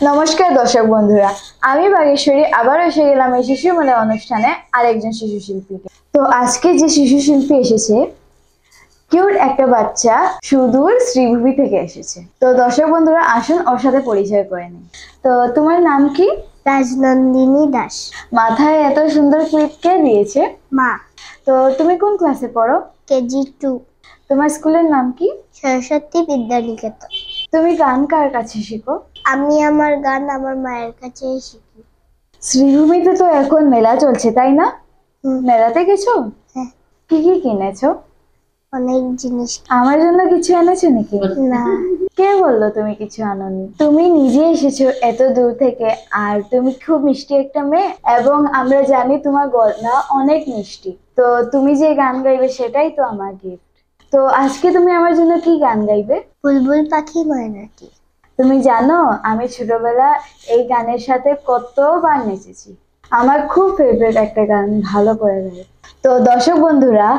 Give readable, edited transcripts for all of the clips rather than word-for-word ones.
নমস্কার দর্শক বন্ধুরা, আমি বাগেশ্বরী আবার এসে গেলাম এই শিশু মেলা অনুষ্ঠানে আরেকজন শিশু শিল্পীকে। তো আজকে যে শিশু শিল্পী এসেছে, কিউট একটা বাচ্চা সুদূর শ্রীভূমি থেকে এসেছে। তো দর্শক বন্ধুরা আসুন ওর সাথে পরিচয় করে নিই। তো তোমার নাম কি? রাজনন্দিনী দাস। মাথায় এত সুন্দর ক্লিপ কে দিয়েছে? মা। তো তুমি কোন ক্লাসে পড়ো? কেজি 2। তোমার স্কুলের নাম কি? সরস্বতী বিদ্যানিকেতন। তুমি গান কার কাছে শিখো? আমি আমার গান আমার মায়ের কাছেই শিখি। শ্রীভূমিতে তো এখন মেলা চলছে, তাই না? মেলাতে গেছো? হ্যাঁ। কি কি কিনেছো? অনেক জিনিস। আমার জন্য কিছু এনেছো নাকি? না। কে বললো তুমি কিছু আনোনি? তুমি নিজে এসেছো এত দূর থেকে, আর তুমি খুব মিষ্টি একটা মেয়ে, এবং আমরা জানি তোমার গলা অনেক মিষ্টি। তো তুমি যে গান গাইবে সেটাই তো আমার গিফট। তো আজকে তুমি আমার জন্য কি গান গাইবে? বুলবুল পাখি ময়নাটি। তুমি জানো আমি ছোটবেলা এই গানের সাথে কতবার নেচেছি। আমার খুব ফেভারিট একটা গান, ভালো করে গাই। তো দর্শক বন্ধুরা,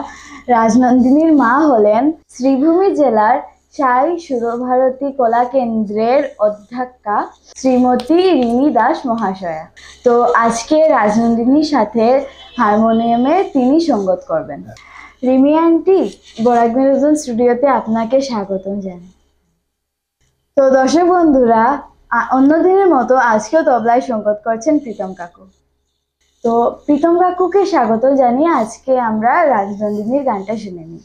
রাজনন্দিনীর মা হলেন শ্রীভূমি জেলার সাই সুরভারতী কলা কেন্দ্রের অধ্যক্ষা শ্রীমতী রিমি দাস মহাশয়া। তো আজকে রাজনন্দিনীর সাথে হারমোনিয়ামে তিনি সঙ্গত করবেন। রিমি আন্টি, বরাক বিনোদন স্টুডিওতে আপনাকে স্বাগতম জানাই। তো দর্শক বন্ধুরা, অন্যদিনের মতো আজকেও তবলায় সঙ্গত করছেন প্রীতম কাকু। তো প্রীতম কাকুকে স্বাগত জানিয়ে আজকে আমরা রাজনন্দিনীর গানটা শুনে নিই।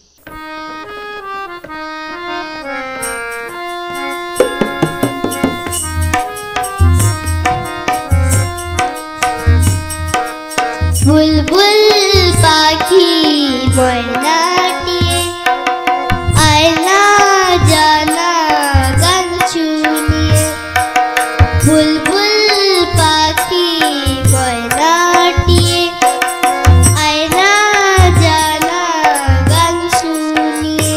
বুলবুল পাখি ময়নাটি আয়না জানা গান শুনিয়ে। বুলবুল পাখি ময়নাটি আয়না জানা গান শুনিয়ে।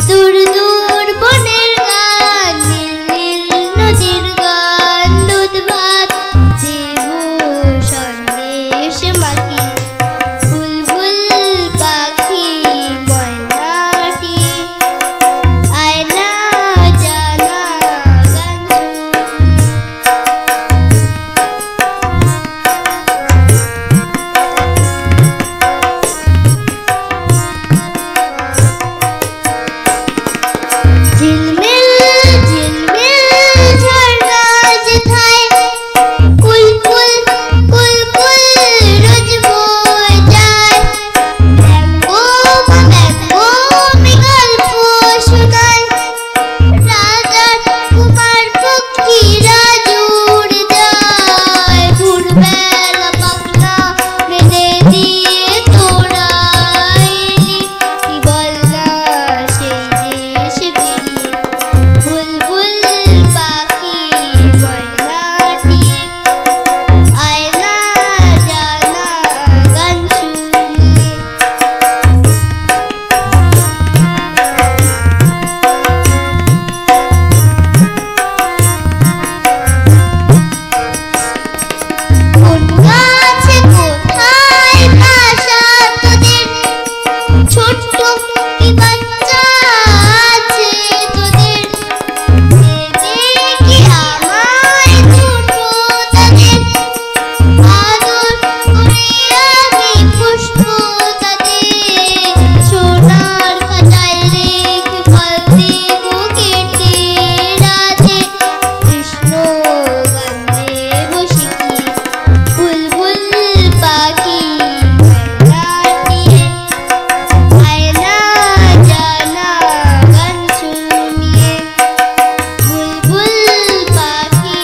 দূর দূর বনের গান, নীল নীল নদীর গান, দুধ ভাত দেবো সন্দেশ মাখি। বুলবুল পাখি ময়নাটি আয়না জানা গান ঝিলমিল ঝিলমিল ঝর্ণা যেথায় কুলকুল কুলকুল রোজ বয়ে যায়। ব্যঙ্গো ব্যঙ্গো গল্প শোনায়, রাজার কুমার পক্ষীরা জুড়ে যায়। ভোরবেলা পাখনা বেঁধে দিয়ে তোরা এলি, কি বল না সেই দেশ ফিরি। বুলবুল পাখি ময়নাটি আয়না জানা গান শুনিয়ে। কোন গাছে কোথায় বাসা তোদের, ছোট্ট কি বাচ্চা আছে তোদের। দেবে কি আমায় দুটো তাদের, আদর করে আমি পুষবো তাদের। সোনার খাঁচায় রেখে ফল দেবো কেটে রাতে, কৃষ্ণ গান দেবো শিখি। বুলবুল পাখি ময়নাটি আয়না জানা গান শুনিয়ে। বুলবুল পাখি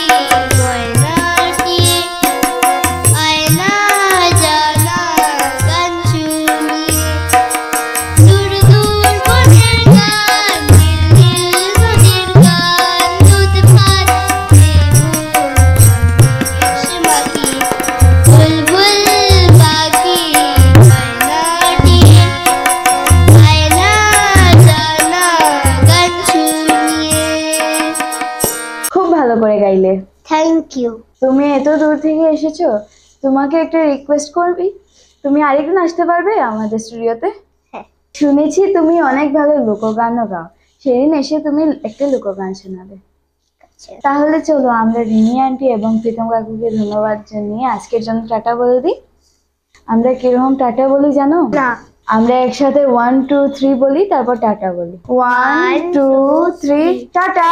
ময়নাটি আয়না জানা গান শুনিয়ে। দূর দূর বনের গান, নীল নীল নদীর গান, দুধ ভাত দেবো সন্দেশ মাখি। বুলবুল পাখি ময়নাটি আয়না জানা গান শুনিয়ে। খুব ভালো করে গাইলে। Thank you. তুমি এত দূর থেকে এসেছো, তোমাকে একটা রিকোয়েস্ট করবি, তুমি আরেকদিন আসতে পারবে আমাদের স্টুডিওতে? হ্যাঁ। শুনেছি তুমি অনেক ভালো লোকগানও গাও, সেদিন এসে তুমি একটা লোকগান শোনাবে। তাহলে চলো আমরা রিমি আন্টি এবং প্রীতম কাকুকে ধন্যবাদ জানিয়ে আজকের জন্য টাটা বলে দিই। আমরা কিরকম টাটা বলি জানো? না। আমরা একসাথে 1 2 3 বলি, তারপর টাটা বলি। 1 2 3 টাটা।